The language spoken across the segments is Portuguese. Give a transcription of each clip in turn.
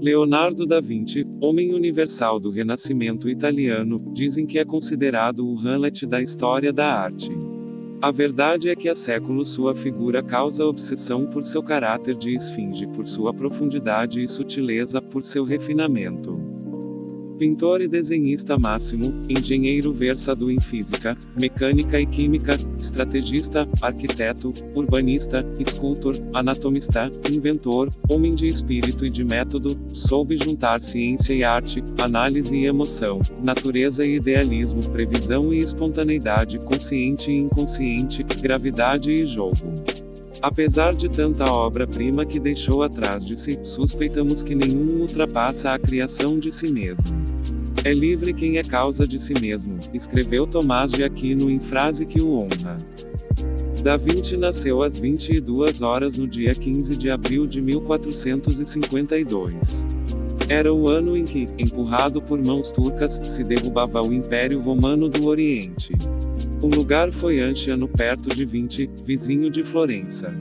Leonardo da Vinci, homem universal do Renascimento italiano, dizem que é considerado o Hamlet da história da arte. A verdade é que há séculos sua figura causa obsessão por seu caráter de esfinge, por sua profundidade e sutileza, por seu refinamento. Pintor e desenhista máximo, engenheiro versado em física, mecânica e química, estrategista, arquiteto, urbanista, escultor, anatomista, inventor, homem de espírito e de método, soube juntar ciência e arte, análise e emoção, natureza e idealismo, previsão e espontaneidade, consciente e inconsciente, gravidade e jogo. Apesar de tanta obra-prima que deixou atrás de si, suspeitamos que nenhum ultrapassa a criação de si mesmo. É livre quem é causa de si mesmo, escreveu Tomás de Aquino em frase que o honra. Da Vinci nasceu às 22 horas no dia 15 de abril de 1452. Era o ano em que, empurrado por mãos turcas, se derrubava o Império Romano do Oriente. O lugar foi Anciano, perto de Vinci, vizinho de Florença.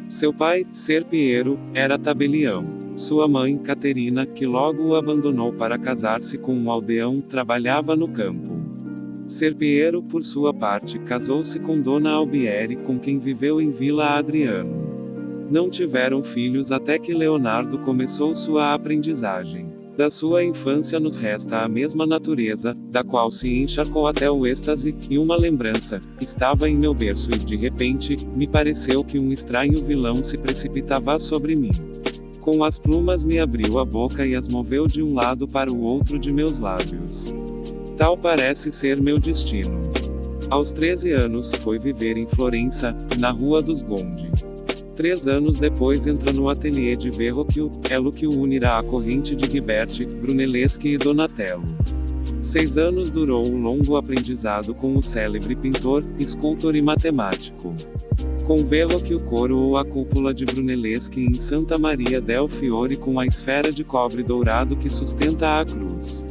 Seu pai, Ser Piero, era tabelião. Sua mãe, Caterina, que logo o abandonou para casar-se com um aldeão, trabalhava no campo. Ser Piero, por sua parte, casou-se com Dona Albieri, com quem viveu em Vila Adriano. Não tiveram filhos até que Leonardo começou sua aprendizagem. Da sua infância nos resta a mesma natureza, da qual se encharcou até o êxtase, e uma lembrança. Estava em meu berço e, de repente, me pareceu que um estranho vilão se precipitava sobre mim. Com as plumas me abriu a boca e as moveu de um lado para o outro de meus lábios. Tal parece ser meu destino. Aos 13 anos, foi viver em Florença, na Rua dos Gondi. 3 anos depois entra no ateliê de Verrocchio, elo que o unirá à corrente de Ghiberti, Brunelleschi e Donatello. 6 anos durou o longo aprendizado com o célebre pintor, escultor e matemático. Com Verrocchio coroou a cúpula de Brunelleschi em Santa Maria del Fiore com a esfera de cobre dourado que sustenta a cruz.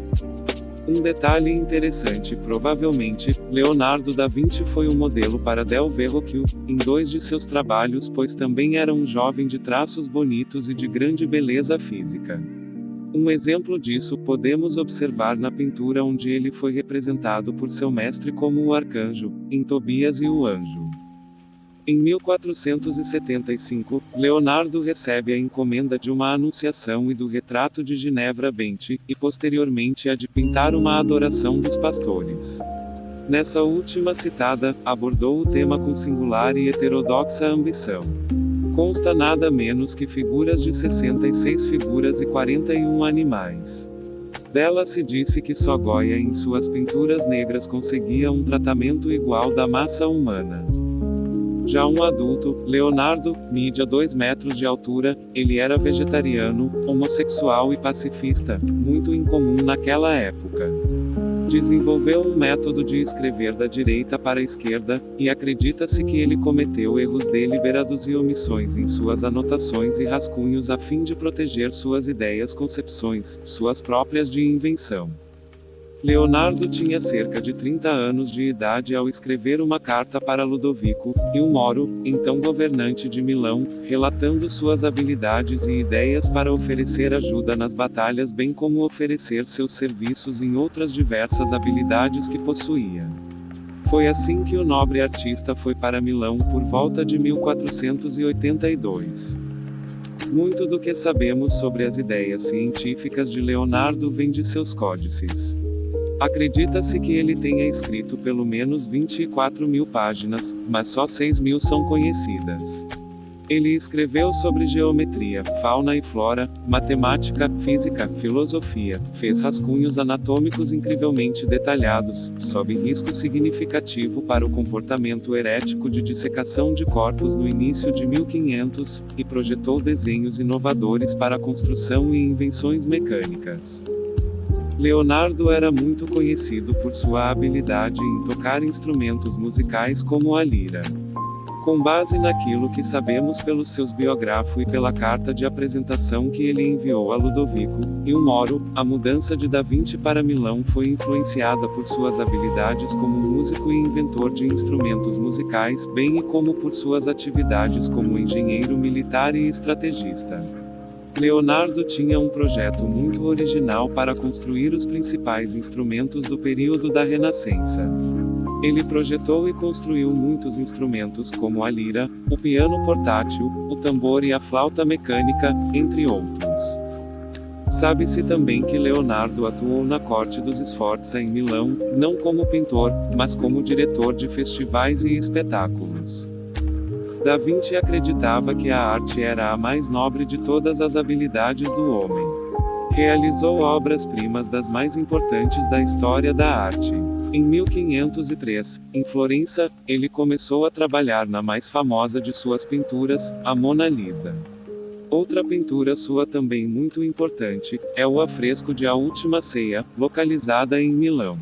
Um detalhe interessante: provavelmente, Leonardo da Vinci foi um modelo para Del Verrocchio, em 2 de seus trabalhos, pois também era um jovem de traços bonitos e de grande beleza física. Um exemplo disso podemos observar na pintura onde ele foi representado por seu mestre como o arcanjo, em Tobias e o Anjo. Em 1475, Leonardo recebe a encomenda de uma Anunciação e do retrato de Ginevra Benci, e posteriormente a de pintar uma Adoração dos Pastores. Nessa última citada, abordou o tema com singular e heterodoxa ambição. Consta nada menos que figuras de 66 figuras e 41 animais. Dela se disse que só Goya em suas pinturas negras conseguia um tratamento igual da massa humana. Já um adulto, Leonardo, mídia 2 metros de altura, ele era vegetariano, homossexual e pacifista, muito incomum naquela época. Desenvolveu um método de escrever da direita para a esquerda, e acredita-se que ele cometeu erros deliberados e omissões em suas anotações e rascunhos a fim de proteger suas ideias concepções, suas próprias de invenção. Leonardo tinha cerca de 30 anos de idade ao escrever uma carta para Ludovico, e o Moro, então governante de Milão, relatando suas habilidades e ideias para oferecer ajuda nas batalhas bem como oferecer seus serviços em outras diversas habilidades que possuía. Foi assim que o nobre artista foi para Milão por volta de 1482. Muito do que sabemos sobre as ideias científicas de Leonardo vem de seus códices. Acredita-se que ele tenha escrito pelo menos 24.000 páginas, mas só 6.000 são conhecidas. Ele escreveu sobre geometria, fauna e flora, matemática, física, filosofia, fez rascunhos anatômicos incrivelmente detalhados, sob risco significativo para o comportamento herético de dissecação de corpos no início de 1500, e projetou desenhos inovadores para a construção e invenções mecânicas. Leonardo era muito conhecido por sua habilidade em tocar instrumentos musicais como a lira. Com base naquilo que sabemos pelos seus biógrafos e pela carta de apresentação que ele enviou a Ludovico, e o Moro, a mudança de Da Vinci para Milão foi influenciada por suas habilidades como músico e inventor de instrumentos musicais, bem como por suas atividades como engenheiro militar e estrategista. Leonardo tinha um projeto muito original para construir os principais instrumentos do período da Renascença. Ele projetou e construiu muitos instrumentos como a lira, o piano portátil, o tambor e a flauta mecânica, entre outros. Sabe-se também que Leonardo atuou na corte dos Sforza em Milão, não como pintor, mas como diretor de festivais e espetáculos. Da Vinci acreditava que a arte era a mais nobre de todas as habilidades do homem. Realizou obras-primas das mais importantes da história da arte. Em 1503, em Florença, ele começou a trabalhar na mais famosa de suas pinturas, a Mona Lisa. Outra pintura sua também muito importante, é o afresco de A Última Ceia, localizada em Milão.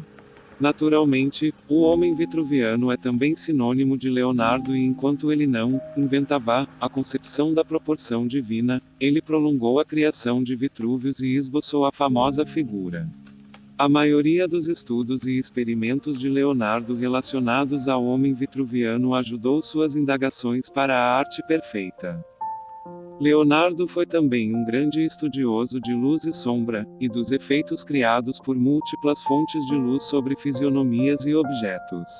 Naturalmente, o homem vitruviano é também sinônimo de Leonardo e enquanto ele não inventava a concepção da proporção divina, ele prolongou a criação de Vitrúvios e esboçou a famosa figura. A maioria dos estudos e experimentos de Leonardo relacionados ao homem vitruviano ajudou suas indagações para a arte perfeita. Leonardo foi também um grande estudioso de luz e sombra, e dos efeitos criados por múltiplas fontes de luz sobre fisionomias e objetos.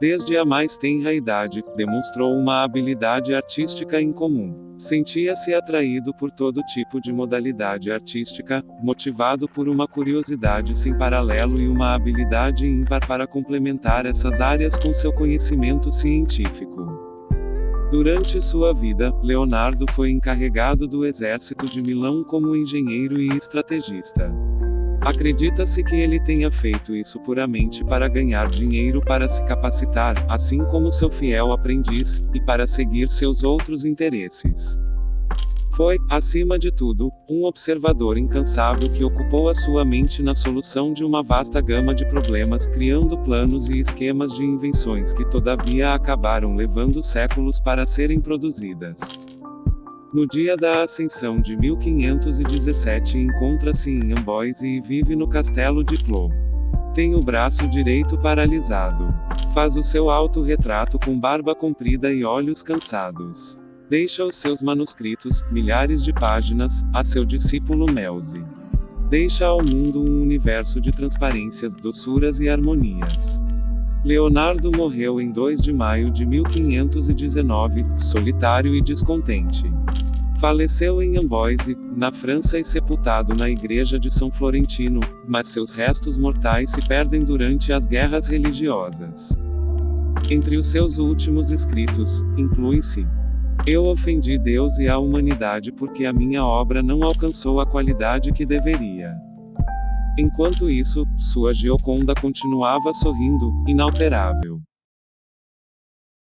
Desde a mais tenra idade, demonstrou uma habilidade artística incomum. Sentia-se atraído por todo tipo de modalidade artística, motivado por uma curiosidade sem paralelo e uma habilidade ímpar para complementar essas áreas com seu conhecimento científico. Durante sua vida, Leonardo foi encarregado do exército de Milão como engenheiro e estrategista. Acredita-se que ele tenha feito isso puramente para ganhar dinheiro para se capacitar, assim como seu fiel aprendiz, e para seguir seus outros interesses. Foi, acima de tudo, um observador incansável que ocupou a sua mente na solução de uma vasta gama de problemas, criando planos e esquemas de invenções que todavia acabaram levando séculos para serem produzidas. No dia da Ascensão de 1517 encontra-se em Amboise e vive no castelo de Clos. Tem o braço direito paralisado. Faz o seu autorretrato com barba comprida e olhos cansados. Deixa os seus manuscritos, milhares de páginas, a seu discípulo Melzi. Deixa ao mundo um universo de transparências, doçuras e harmonias. Leonardo morreu em 2 de maio de 1519, solitário e descontente. Faleceu em Amboise, na França e sepultado na igreja de São Florentino, mas seus restos mortais se perdem durante as guerras religiosas. Entre os seus últimos escritos, inclui-se: Eu ofendi Deus e a humanidade porque a minha obra não alcançou a qualidade que deveria. Enquanto isso, sua Gioconda continuava sorrindo, inalterável.